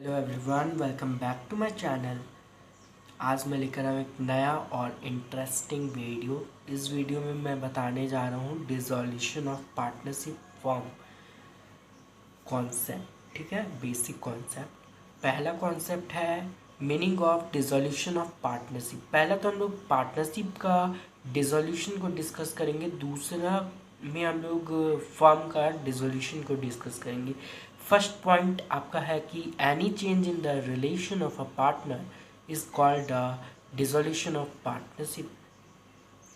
Hello everyone, welcome back to my channel. आज मैं लेकर आया एक नया और इंटरेस्टिंग वीडियो। इस वीडियो में मैं बताने जा रहा हूँ dissolution of partnership form concept. ठीक है, बेसिक कॉन्सेप्ट। पहला कॉन्सेप्ट है meaning of dissolution of partnership. पहला तो हम लोग पार्टनरशिप का डिसॉल्यूशन को डिस्कस करेंगे, दूसरा में हम लोग फॉर्म का डिसॉल्यूशन को डिस्कस करेंगे। फर्स्ट पॉइंट आपका है कि any change in the relation of a partner is called a dissolution of partnership.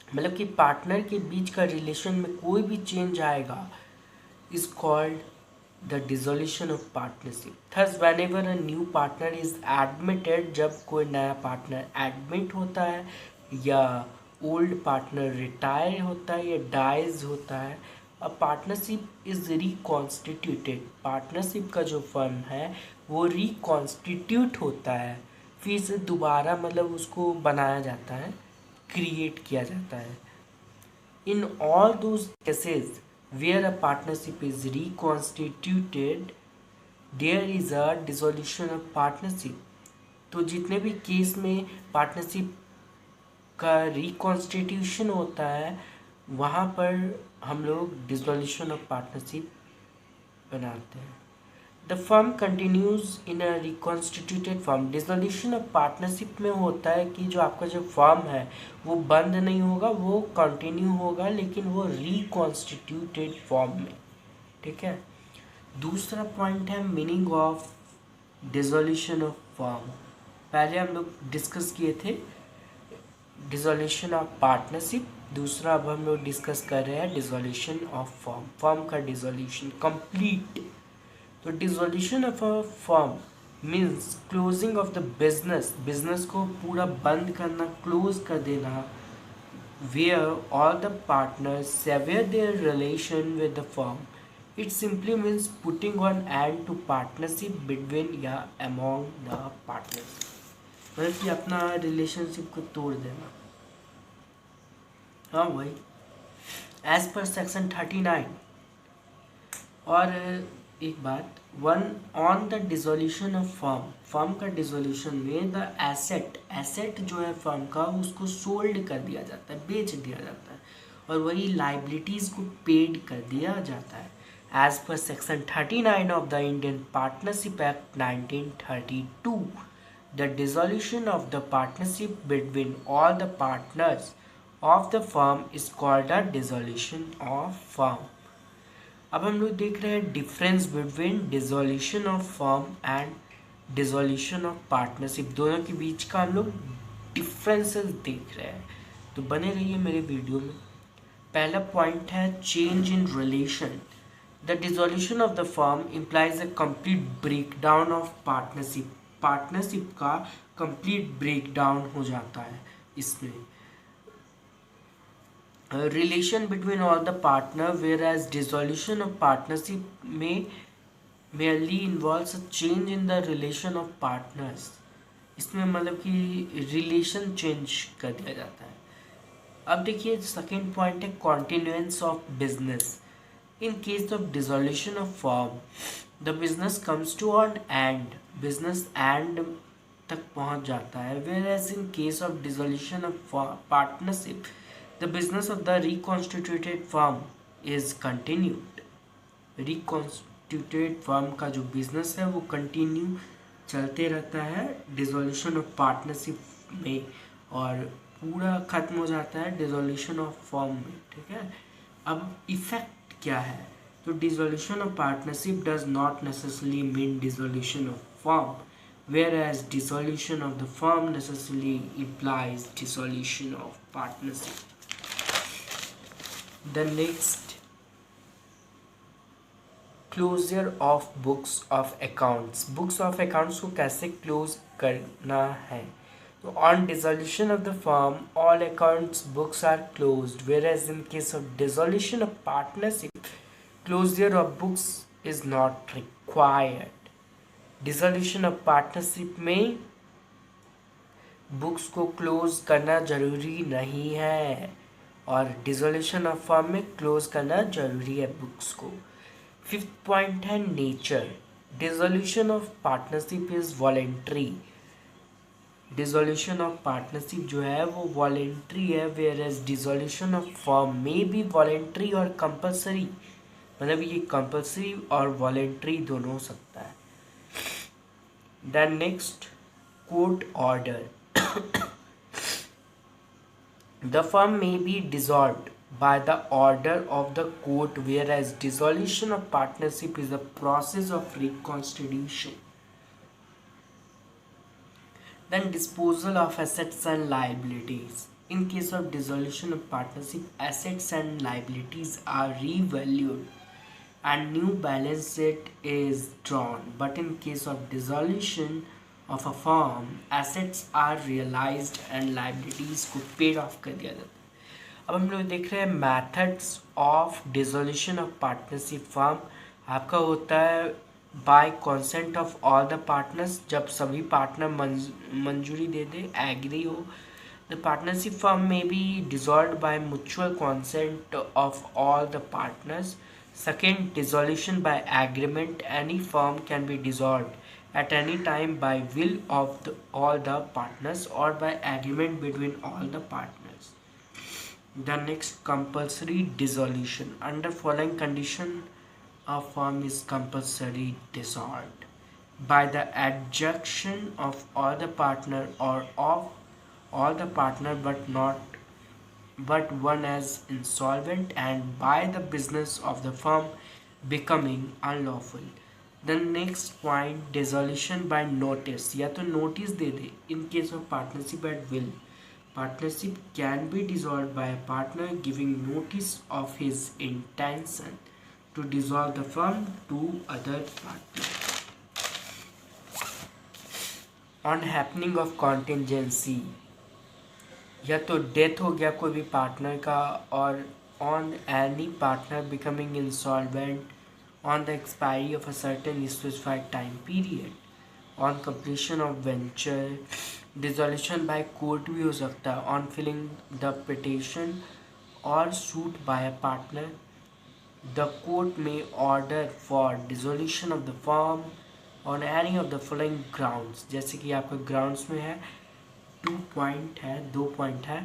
मतलब कि पार्टनर के बीच का रिलेशन में कोई भी चेंज आएगा is called the dissolution of partnership. Thus whenever a new partner is admitted, जब कोई नया पार्टनर एडमिट होता है या ओल्ड पार्टनर रिटायर होता है या डाइज होता है, a partnership is reconstituted. Partnership का जो फर्म है वो रिकॉन्स्टिट्यूट होता है, फिर से दोबारा मतलब उसको बनाया जाता है, क्रिएट किया जाता है। In all those cases where a partnership is reconstituted, there is a dissolution of partnership। तो जितने भी केस में पार्टनरशिप का रिकॉन्स्टिट्यूशन होता है वहाँ पर हम लोग डिसोल्यूशन ऑफ पार्टनरशिप बनाते हैं। The firm continues in a reconstituted firm. Dissolution of partnership में होता है कि जो आपका जो फर्म है वो बंद नहीं होगा, वो कंटिन्यू होगा, लेकिन वो रिकॉन्स्टिट्यूटेड फॉर्म में। ठीक है। दूसरा पॉइंट है meaning of dissolution of firm. पहले हम लोग डिस्कस किए थे डिसोल्यूशन ऑफ पार्टनरशिप, दूसरा अब हम लोग डिस्कस कर रहे हैं डिसोल्यूशन ऑफ फर्म। फर्म का डिसोल्यूशन कंप्लीट। तो dissolution of a firm means closing of the business. Business को पूरा बंद करना, क्लोज कर देना। Where all the partners sever their relation with the firm. It simply means putting on end to partnership between या among the partners. मतलब कि अपना रिलेशनशिप को तोड़ देना। हाँ भाई, एज पर सेक्शन 39। और एक बात, one on the dissolution of firm. Firm का डिसोल्यूशन में द एसेट, एसेट जो है फर्म का उसको सोल्ड कर दिया जाता है, बेच दिया जाता है, और वही लाइबिलिटीज़ को पेड कर दिया जाता है। As per section 39 of the Indian partnership act 1932, the dissolution of the partnership between all the partners of the firm is called a dissolution of firm. अब हम लोग देख रहे हैं difference between dissolution of firm and dissolution of partnership. दोनों के बीच का हम लोग डिफरेंसेस देख रहे हैं, तो बने रहिए मेरे वीडियो में। पहला पॉइंट है change in relation. The dissolution of the firm implies a complete breakdown of partnership. Partnership का कंप्लीट ब्रेकडाउन हो जाता है इसमें। Relation between all the partner, whereas dissolution of partnership में merely involves a change in the relation of partners। इसमें मतलब कि relation change कर दिया जाता है। अब देखिए सेकेंड पॉइंट है continuance of business. In case of dissolution of firm the business comes to on end, business end तक पहुंच जाता है। Whereas in case of dissolution of partnership the business of the reconstituted firm is continued. Reconstituted firm का जो business है वो continue चलते रहता है डिसोल्यूशन ऑफ पार्टनरशिप में, और पूरा खत्म हो जाता है डिसोल्यूशन ऑफ फर्म में। ठीक है। अब इफेक्ट क्या है, तो dissolution of partnership does not necessarily mean dissolution of firm, whereas dissolution of the firm necessarily implies dissolution of partnership। The next, closure of books of accounts. Books of accounts को कैसे close करना है, तो on dissolution of the firm all accounts books are closed, whereas in case of dissolution of partnership closure of books is not required। Dissolution of partnership में books को close करना जरूरी नहीं है, और डिसोल्यूशन ऑफ फर्म में close करना जरूरी है बुक्स को। फिफ्थ पॉइंट है nature. Dissolution of partnership is voluntary. Dissolution of partnership जो है वो वॉलेंट्री है, whereas dissolution of firm में बी वॉलेंट्री और कंपलसरी, मतलब ये कंपलसरी और वॉलेंट्री दोनों हो सकता है। Then next, court order. The firm may be dissolved by the order of the court, whereas dissolution of partnership is a process of reconstitution. Then disposal of assets and liabilities. In case of dissolution of partnership, assets and liabilities are revalued and new balance sheet is drawn. But in case of dissolution of a firm, assets are realized and liabilities को paid off कर दिया जाता है। अब हम लोग देख रहे हैं methods of dissolution of partnership firm। आपका होता है by consent of all the partners, जब सभी पार्टनर मंजूरी दे दे, एग्री हो। The partnership firm may be dissolved by mutual consent of all the partners. Second, dissolution by agreement. Any firm can be dissolved at any time by will of all the partners or by agreement between all the partners. The next, compulsory dissolution. Under following condition, a firm is compulsory dissolved by the adjunction of all the partner or of all the partner but one as insolvent and by the business of the firm becoming unlawful. The next point, dissolution by notice. या तो notice they they in case of partnership at will. Partnership can be dissolved by a partner giving notice of his intention to dissolve the firm to other partner. On happening of contingency, या तो death हो गया कोई भी partner का, और on any partner becoming insolvent on the expiry of a certain specified time period, on completion of venture. Dissolution by court भी हो सकता है, ऑन फिलिंग द पिटिशन और suit by a partner. The court में order for dissolution of the firm on any of the following grounds, जैसे कि आपके grounds में है 2 पॉइंट है, 2 पॉइंट है।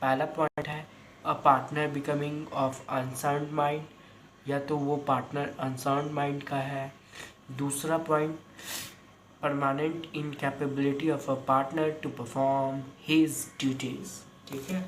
पहला पॉइंट है a partner becoming of unsound mind, या तो वो पार्टनर अनसाउंड माइंड का है। दूसरा point, permanent incapability of a partner to perform his duties. ठीक है।